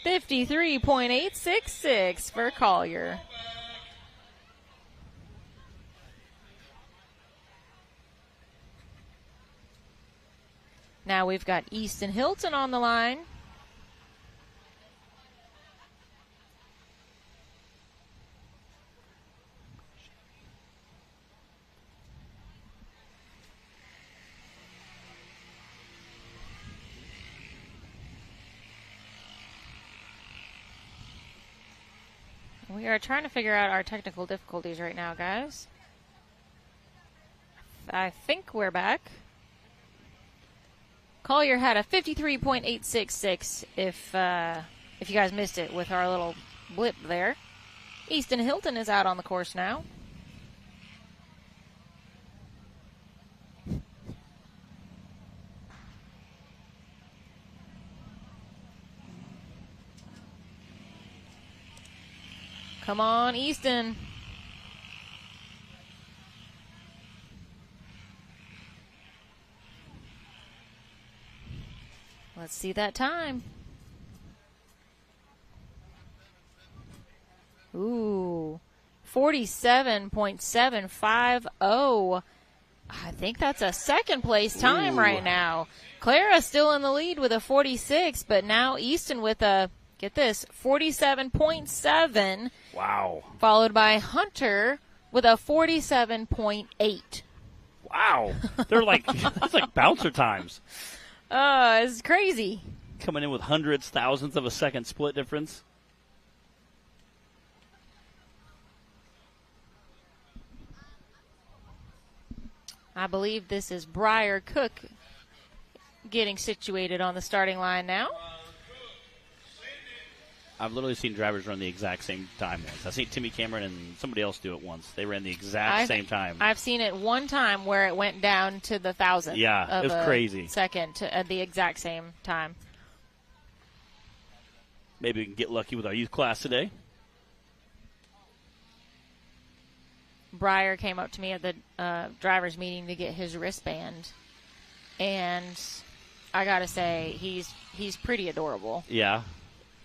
53.866 for Collier. Now we've got Easton Hilton on the line. We are trying to figure out our technical difficulties right now, guys. I think we're back. Collier had a 53.866 if you guys missed it with our little blip there. Easton Hilton is out on the course now. Come on, Easton. Let's see that time. Ooh, 47.750. I think that's a second place time right now. Clara still in the lead with a 46, but now Easton with a, get this, 47.7. Wow. Followed by Hunter with a 47.8. Wow. They're like, it's like bouncer times. It's crazy. Coming in with hundreds, thousandths of a second split difference. I believe this is Briar Cook getting situated on the starting line now. I've literally seen drivers run the exact same time once. I've seen Timmy Cameron and somebody else do it once. They ran the exact same time. I've seen it one time where it went down to the thousandth. Yeah, it was crazy. Second at the exact same time. Maybe we can get lucky with our youth class today. Briar came up to me at the driver's meeting to get his wristband, and I gotta say he's pretty adorable. Yeah.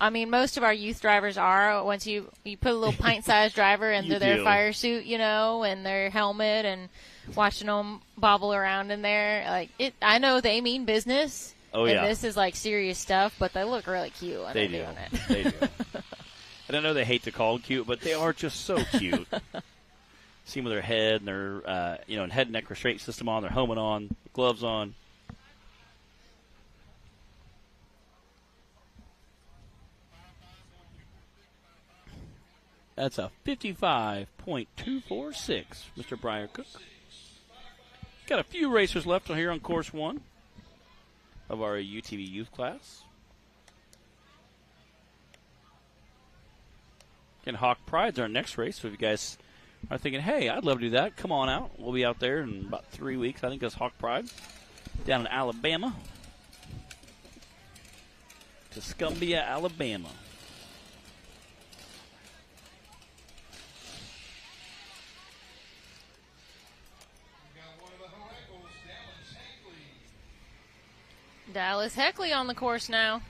I mean, most of our youth drivers are. Once you put a little pint-sized driver into their fire suit, you know, and their helmet, and watching them bobble around in there, like it. I know they mean business. Oh, and yeah. this is like serious stuff, but they look really cute when they're doing it. They do. And I know they hate to call them cute, but they are just so cute. See them with their head and their, and head and neck restraint system on, their helmet on, gloves on. That's a 55.246, Mr. Briar Cook. Got a few racers left here on course one of our UTV youth class. And Hawk Pride's our next race. So if you guys are thinking, hey, I'd love to do that, come on out. We'll be out there in about 3 weeks. I think that's Hawk Pride down in Alabama. Tuscumbia, Alabama. Dallas Heckley on the course now.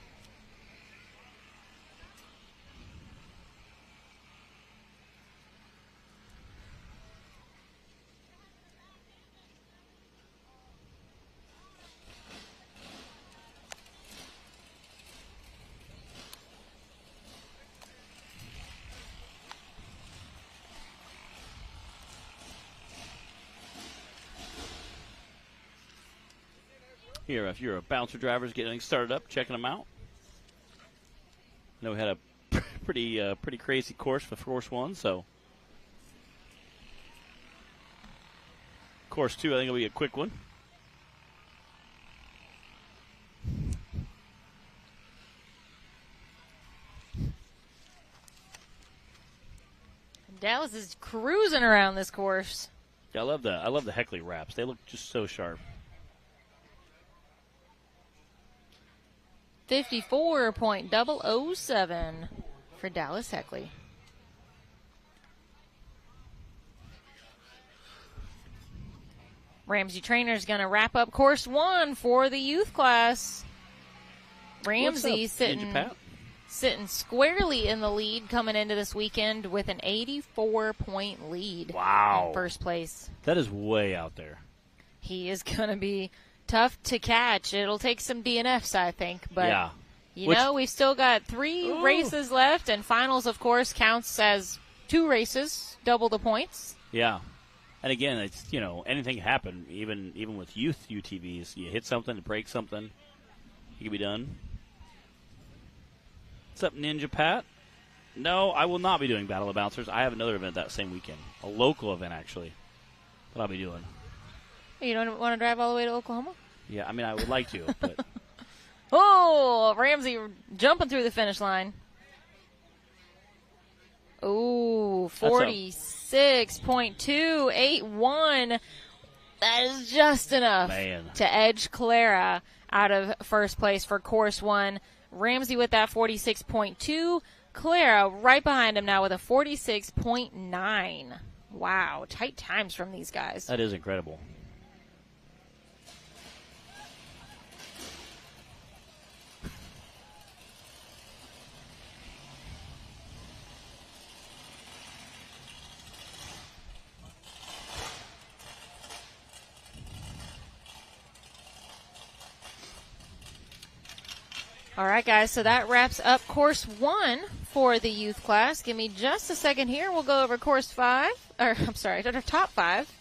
Here, if you're a bouncer driver getting started up, checking them out. I know we had a pretty crazy course for course one, so course two I think will be a quick one. Dallas is cruising around this course. Yeah, I love the Heckley wraps. They look just so sharp. 54.007 for Dallas Heckley. Ramsey Trainer's going to wrap up course one for the youth class. Ramsey sitting sitting squarely in the lead coming into this weekend with an 84-point lead. Wow. In first place. That is way out there. He is going to be tough to catch. It'll take some DNFs, I think. But, yeah. We've still got 3 races left, and finals, of course, counts as 2 races, double the points. Yeah. And again, it's, anything can happen, even with youth UTVs. You hit something, break something, you can be done. What's up, Ninja Pat? No, I will not be doing Battle of Bouncers. I have another event that same weekend, a local event, actually, that I'll be doing. You don't want to drive all the way to Oklahoma? Yeah, I would like to, but... Oh, Ramsey jumping through the finish line. Ooh, 46.281. That is just enough to edge Clara out of first place for course 1. Ramsey with that 46.2. Clara right behind him now with a 46.9. Wow, tight times from these guys. That is incredible. All right, guys, so that wraps up course 1 for the youth class. Give me just a second here. We'll go over course 5, or I'm sorry, top 5.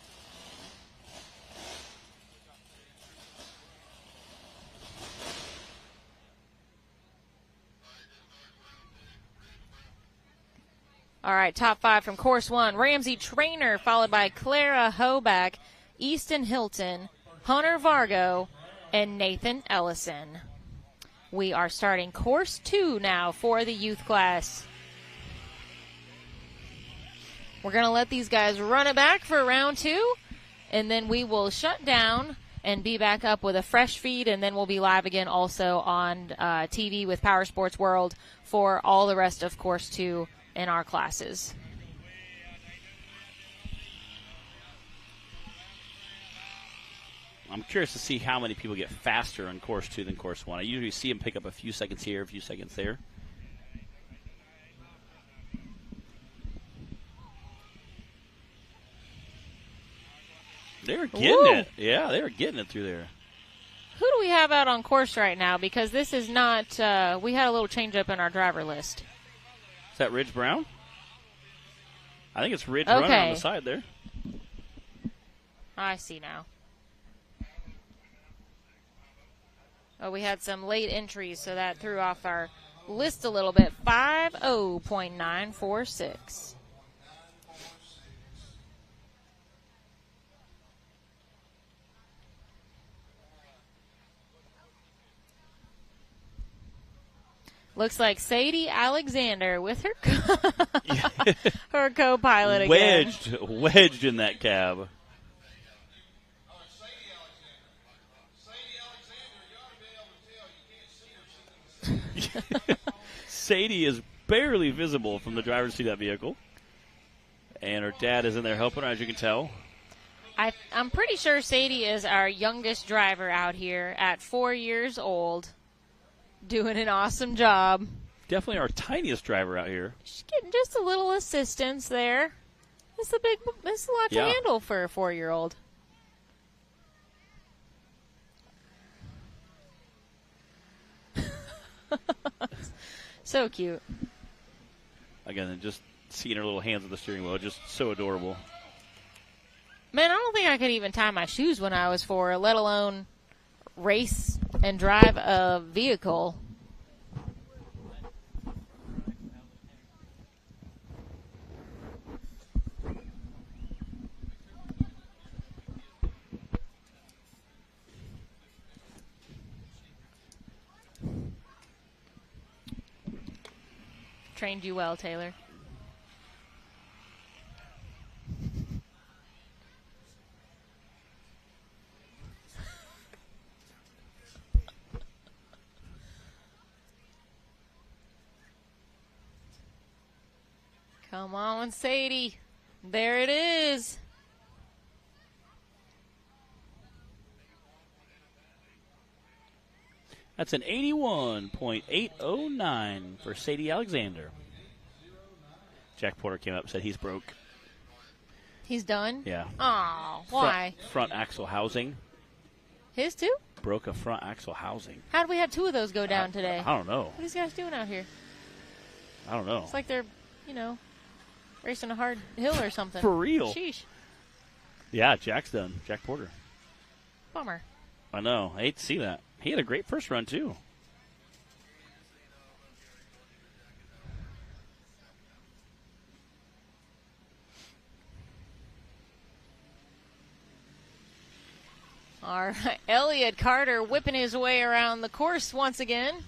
All right, top 5 from course 1. Ramsey Trainer, followed by Clara Hoback, Easton Hilton, Hunter Vargo, and Nathan Ellison. We are starting course 2 now for the youth class. We're going to let these guys run it back for round 2, and then we will shut down and be back up with a fresh feed, and then we'll be live again also on TV with Power Sports World for all the rest of course 2 in our classes. I'm curious to see how many people get faster in course 2 than course 1. I usually see them pick up a few seconds here, a few seconds there. They were getting it. Yeah, they were getting it through there. Who do we have out on course right now? Because this is not, we had a little change up in our driver list. Is that Ridge Brown? I think it's Ridge running on the side there. I see now. Oh, we had some late entries, so that threw off our list a little bit. 50.946. Looks like Sadie Alexander with her her co-pilot again. Wedged in that cab. Sadie is barely visible from the driver's seat of that vehicle. And her dad is in there helping her, as you can tell. I'm pretty sure Sadie is our youngest driver out here at 4 years old. Doing an awesome job. Definitely our tiniest driver out here. She's getting just a little assistance there. It's a lot to handle for a 4-year-old. So cute. Again, just seeing her little hands on the steering wheel, just so adorable. Man, I don't think I could even tie my shoes when I was 4, let alone race and drive a vehicle. Trained you well, Taylor. Come on, Sadie. There it is. That's an 81.809 for Sadie Alexander. Jack Porter came up and said he's broke. He's done? Yeah. Oh, why? Front axle housing. His too? Broke a front axle housing. How did we have 2 of those go down today? I don't know. What are these guys doing out here? I don't know. It's like they're, racing a hard hill or something. For real. Sheesh. Yeah, Jack's done. Jack Porter. Bummer. I know. I hate to see that. He had a great first run, too. All right. Elliott Carter whipping his way around the course once again.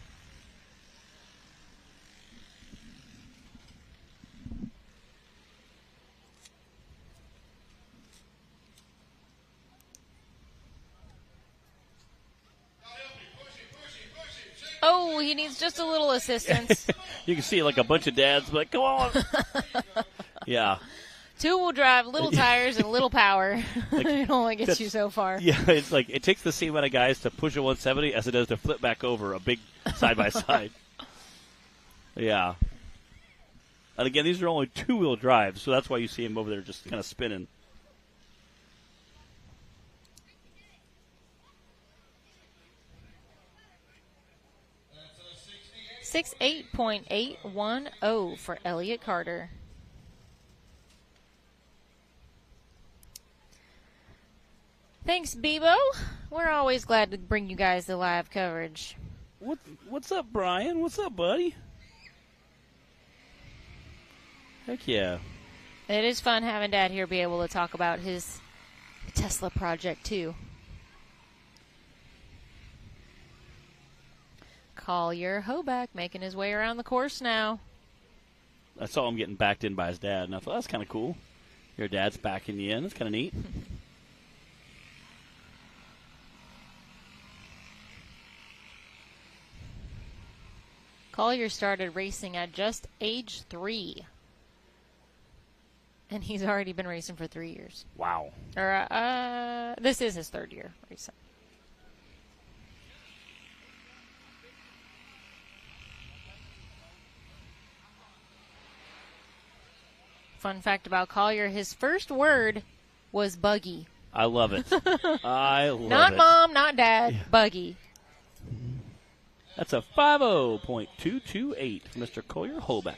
Oh, he needs just a little assistance. You can see like a bunch of dads, but come on. Yeah. 2-wheel drive, little tires, and little power. It only gets you so far. Yeah, it's like it takes the same amount of guys to push a 170 as it does to flip back over a big side-by-side. Yeah. And again, these are only 2-wheel drives, so that's why you see him over there just kind of spinning. .810 for Elliott Carter. Thanks, Bebo. We're always glad to bring you guys the live coverage. What's up, Brian? What's up, buddy? Heck yeah. It is fun having Dad here be able to talk about his Tesla project, too. Collier Hoback making his way around the course now. I saw him getting backed in by his dad, and I thought, that's kind of cool. Your dad's backing you in. That's kind of neat. Collier started racing at just age 3. And he's already been racing for 3 years. Wow. This is his 3rd year racing. Fun fact about Collier, his first word was buggy. I love it. I love it. Not mom, not dad, yeah. Buggy. That's a 50.228 for Mr. Collier Holbeck.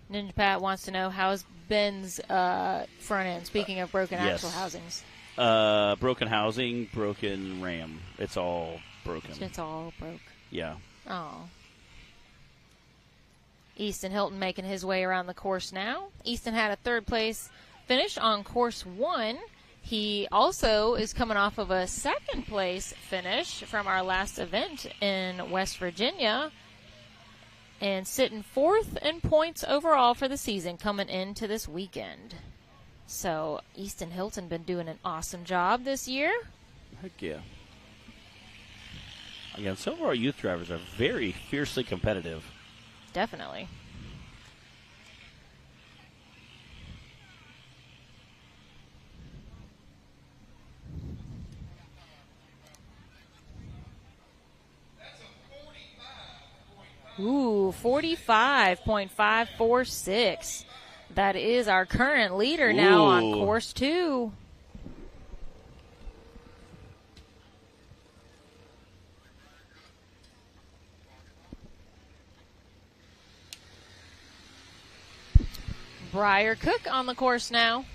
Ninja Pat wants to know how's Ben's front end, speaking of broken axle housings. Broken housing, broken ram. It's all broken. It's all broke. Yeah. Oh. Easton Hilton making his way around the course now. Easton had a 3rd place finish on course 1. He also is coming off of a 2nd place finish from our last event in West Virginia and sitting 4th in points overall for the season coming into this weekend. So Easton Hilton been doing an awesome job this year. Heck yeah. Again, some of our youth drivers are very fiercely competitive. Definitely. Ooh, 45.546. That is our current leader now on course 2. Briar Cook on the course now.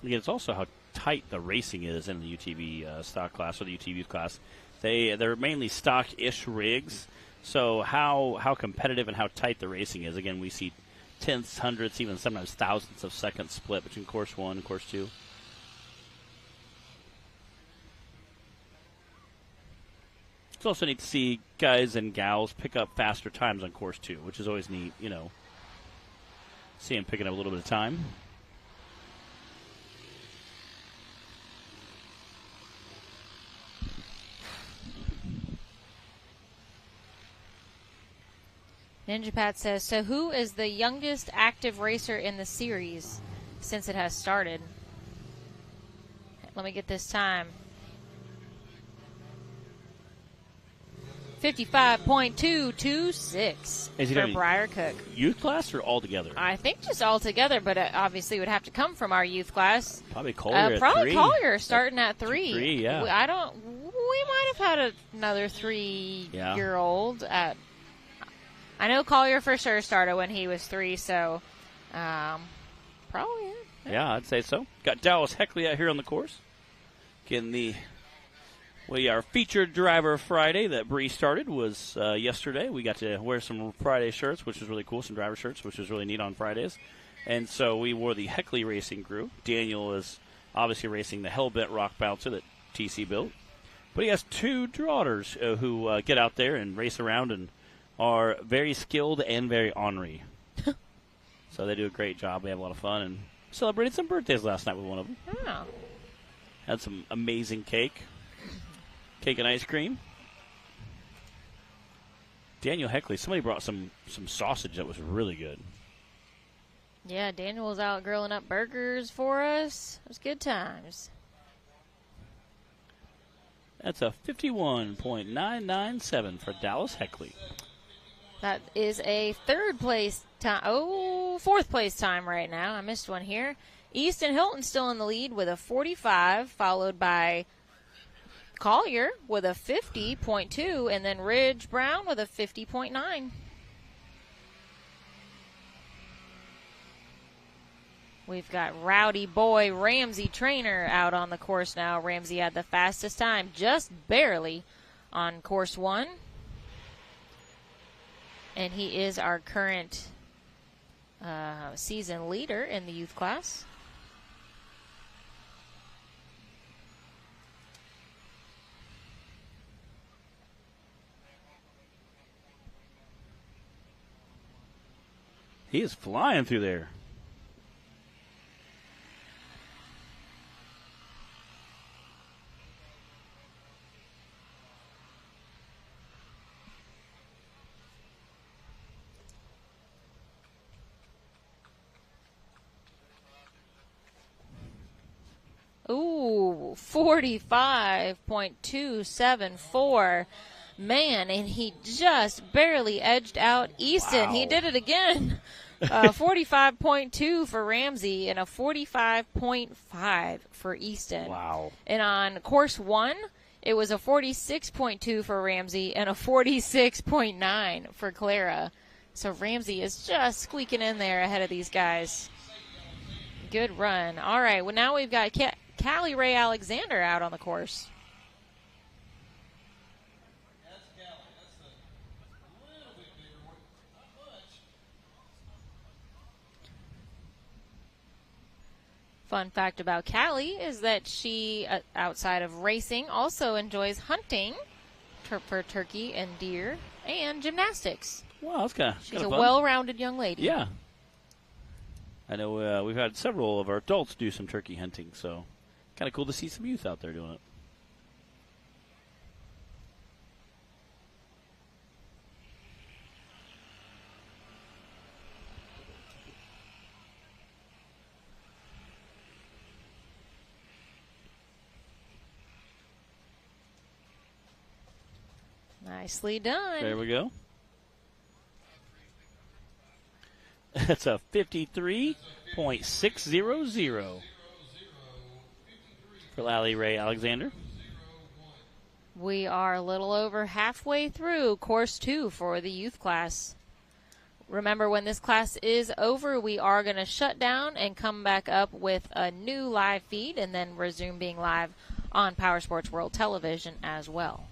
Again, it's also how tight the racing is in the UTV stock class or the UTV class. They're mainly stock-ish rigs, so how competitive and how tight the racing is. Again, we see tenths, hundredths, even sometimes thousandths of seconds split between course 1 and course 2. It's also neat to see guys and gals pick up faster times on course 2, which is always neat, See them picking up a little bit of time. Ninja Pat says, so who is the youngest active racer in the series since it has started? Let me get this time. 55.226 for Briar Cook. Youth class or all together? I think just all together, but it obviously would have to come from our youth class. Probably Collier. Probably Collier starting at 3. 3, yeah. We might have had another 3-year-old at. I know Collier for sure started when he was 3, so probably. Yeah, I'd say so. Got Dallas Heckley out here on the course. Getting our featured driver Friday that Bree started was yesterday. We got to wear some Friday shirts, which was really cool, some driver shirts, which was really neat on Fridays. And so we wore the Heckley Racing crew. Daniel is obviously racing the Hellbent Rock Bouncer that TC built. But he has 2 daughters who get out there and race around and are very skilled and very ornery. So they do a great job. They have a lot of fun and celebrated some birthdays last night with one of them. Oh. Had some amazing cake. Cake and ice cream. Daniel Heckley, somebody brought some sausage that was really good. Yeah, Daniel was out grilling up burgers for us. It was good times. That's a 51.997 for Dallas Heckley. That is a fourth place time right now. I missed one here. Easton Hilton still in the lead with a 45, followed by Collier with a 50.2, and then Ridge Brown with a 50.9. We've got Rowdy Boy Ramsey Trainer out on the course now. Ramsey had the fastest time, just barely, on course 1. And he is our current season leader in the youth class. He is flying through there. Ooh, 45.274. Man, and he just barely edged out Easton. Wow. He did it again. 45.2 for Ramsey and a 45.5 for Easton. Wow. And on course 1, it was a 46.2 for Ramsey and a 46.9 for Clara. So Ramsey is just squeaking in there ahead of these guys. Good run. All right, well, now we've got Callie Ray Alexander out on the course. Fun fact about Callie is that she, outside of racing, also enjoys hunting for turkey and deer and gymnastics. Wow, that's kind of She's a fun. well-rounded young lady. Yeah. I know we've had several of our adults do some turkey hunting, so kind of cool to see some youth out there doing it. Nicely done. There we go. That's a 53.600 for Lally Ray Alexander. We are a little over halfway through course 2 for the youth class. Remember, when this class is over, we are going to shut down and come back up with a new live feed and then resume being live on Power Sports World Television as well.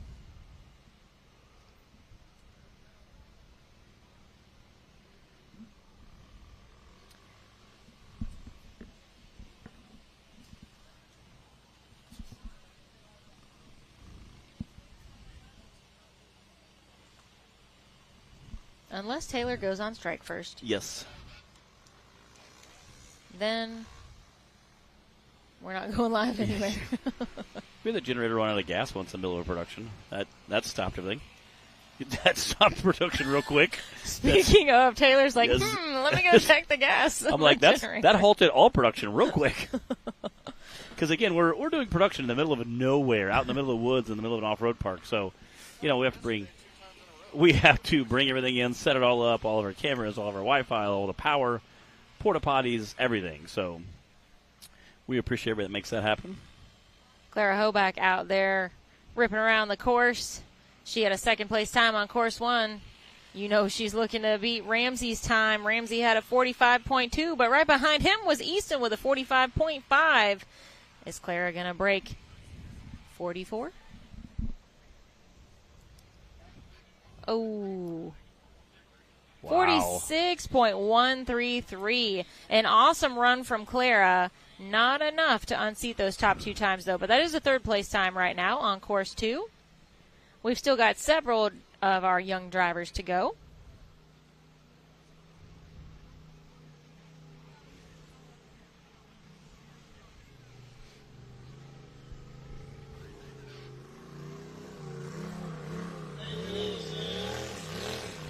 Unless Taylor goes on strike first. Yes. Then we're not going live anywhere. We had the generator run out of gas once in the middle of production. That stopped everything. That stopped production real quick. Speaking of, Taylor's like, Yes. let me go check the gas. I'm like, that halted all production real quick. Because, again, we're doing production in the middle of nowhere, out in the middle of the woods, in the middle of an off-road park. So, we have to bring everything in, set it all up, all of our cameras, all of our Wi-Fi, all the power, porta potties, everything. So we appreciate everybody that makes that happen. Clara Hoback out there ripping around the course. She had a second-place time on course 1. She's looking to beat Ramsey's time. Ramsey had a 45.2, but right behind him was Easton with a 45.5. Is Clara going to break 44? Oh. Wow. 46.133. An awesome run from Clara. Not enough to unseat those top 2 times, though. But that is a third-place time right now on course 2. We've still got several of our young drivers to go.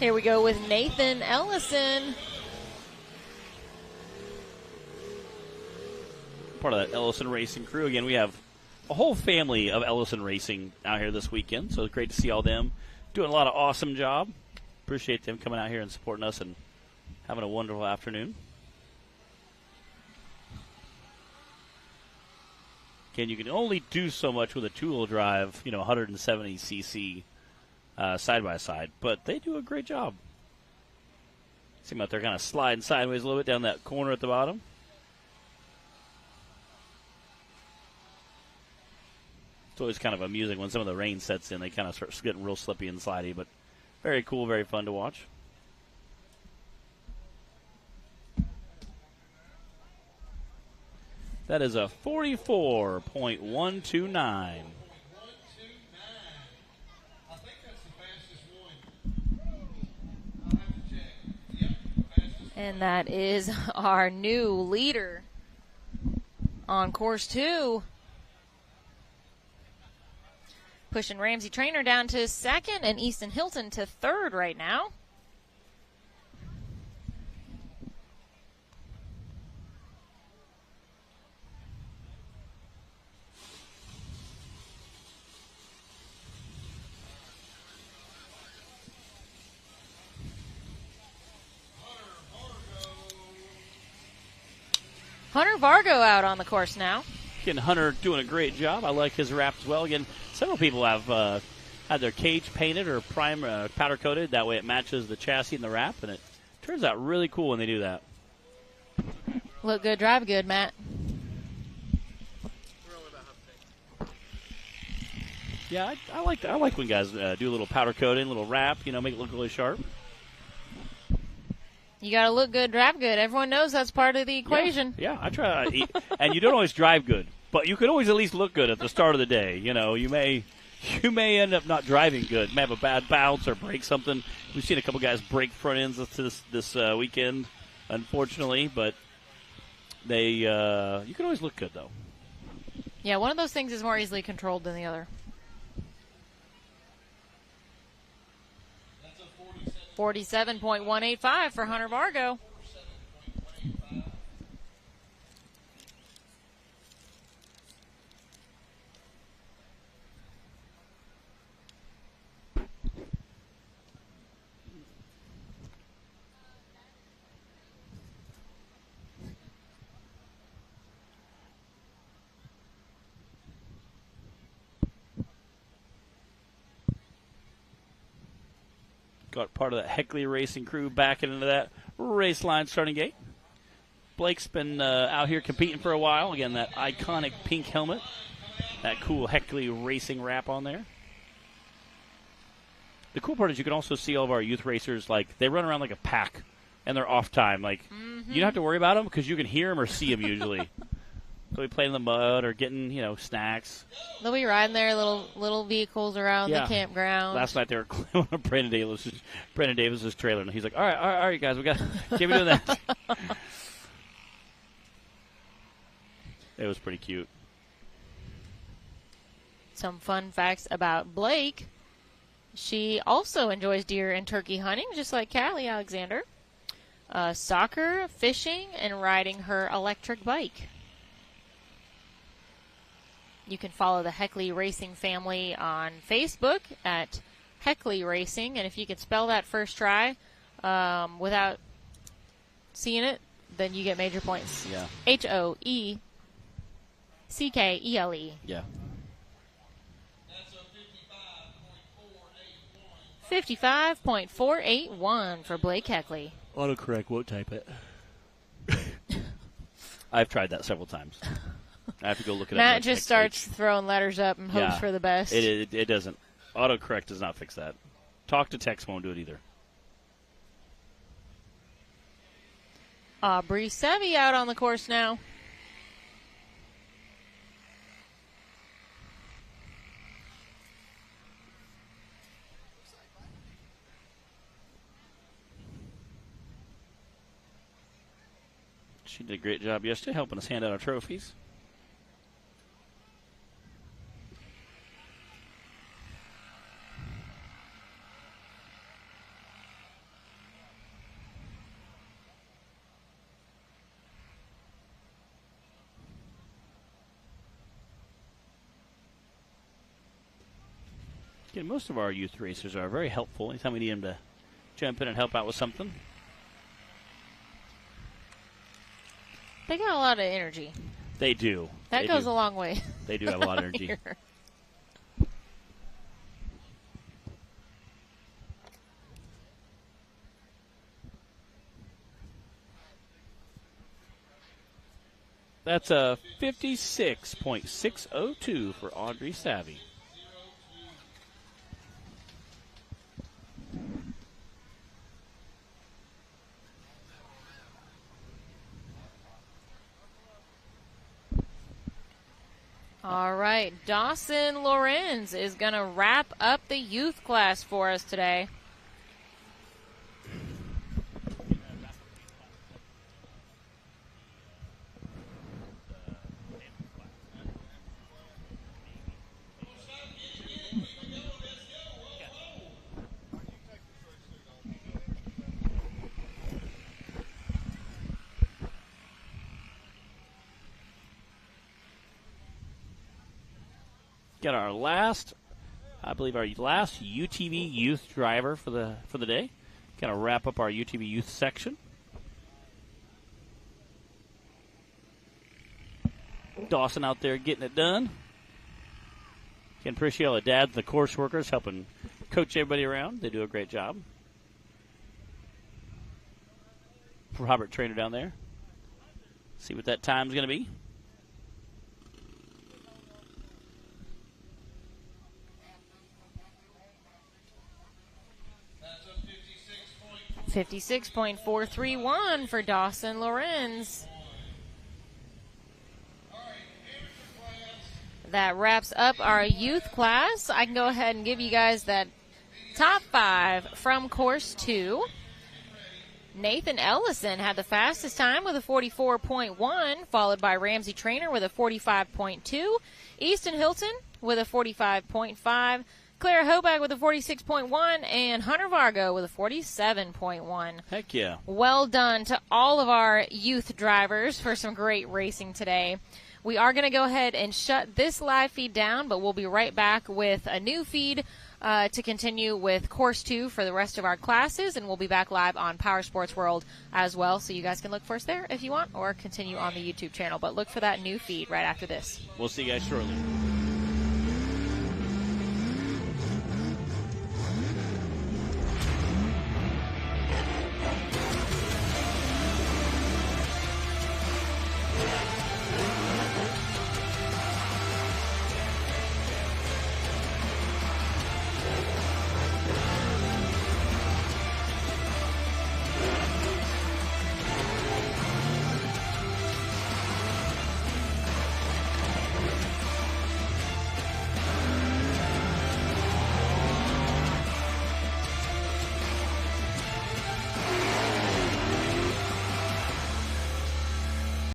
Here we go with Nathan Ellison. Part of that Ellison Racing crew. Again, we have a whole family of Ellison Racing out here this weekend, so it's great to see all them doing a lot of awesome job. Appreciate them coming out here and supporting us and having a wonderful afternoon. Again, you can only do so much with a two-wheel drive, 170cc side-by-side, but they do a great job. See them out there kind of sliding sideways a little bit down that corner at the bottom. It's always kind of amusing when some of the rain sets in. They kind of start getting real slippy and slidey, but very cool, very fun to watch. That is a 44.129. And that is our new leader on course 2. Pushing Ramsey Trainer down to second and Easton Hilton to third right now. Hunter Vargo out on the course now. Again, Hunter doing a great job. I like his wrap as well. Again, several people have had their cage painted or powder coated. That way it matches the chassis and the wrap, and it turns out really cool when they do that. Look good, drive good, Matt. Yeah, I like when guys do a little powder coating, a little wrap, make it look really sharp. You got to look good, drive good. Everyone knows that's part of the equation. Yeah, I try. And you don't always drive good, but you can always at least look good at the start of the day. You may end up not driving good. You may have a bad bounce or break something. We've seen a couple guys break front ends this weekend, unfortunately, but you can always look good, though. Yeah, one of those things is more easily controlled than the other. 47.185 for Hunter Vargo. Got part of that Heckley Racing crew backing into that race line starting gate. Blake's been out here competing for a while. Again, that iconic pink helmet. That cool Heckley Racing wrap on there. The cool part is you can also see all of our youth racers, they run around like a pack, and they're off time. You don't have to worry about them because you can hear them or see them usually. They'll be playing in the mud or getting, snacks. They'll be riding their little vehicles around the campground. Last night they were climbing on Brandon Davis's trailer, and he's like, all right, guys, we got can't be doing that. It was pretty cute. Some fun facts about Blake. She also enjoys deer and turkey hunting, just like Callie Alexander. Soccer, fishing, and riding her electric bike. You can follow the Heckley Racing family on Facebook at Heckley Racing, and if you can spell that first try without seeing it, then you get major points. Yeah. Hoeckele. Yeah. 55.481 for Blake Heckley. Autocorrect won't type it. I've tried that several times. I have to go look it up. Matt just starts throwing letters up and hopes for the best. It doesn't. Autocorrect does not fix that. Talk to text won't do it either. Aubrey Sevy out on the course now. She did a great job yesterday helping us hand out our trophies. Again, most of our youth racers are very helpful anytime we need them to jump in and help out with something. They got a lot of energy. They do. That goes a long way. They do have a lot of energy. Here. That's a 56.602 for Audrey Savvy. All right, Dawson Lorenz is going to wrap up the youth class for us today. Got our last, I believe our last UTV youth driver for the day. Got to wrap up our UTV youth section. Dawson out there getting it done. Can appreciate all the dads and the course workers helping coach everybody around. They do a great job. Robert Trainer down there. See what that time's going to be. 56.431 for Dawson Lorenz. That wraps up our youth class. I can go ahead and give you guys that top 5 from course 2. Nathan Ellison had the fastest time with a 44.1, followed by Ramsey Trainer with a 45.2, Easton Hilton with a 45.5, Claire Hobag with a 46.1, and Hunter Vargo with a 47.1. Heck yeah. Well done to all of our youth drivers for some great racing today. We are going to go ahead and shut this live feed down, but we'll be right back with a new feed to continue with Course 2 for the rest of our classes, and we'll be back live on Power Sports World as well, so you guys can look for us there if you want, or continue on the YouTube channel. But look for that new feed right after this. We'll see you guys shortly.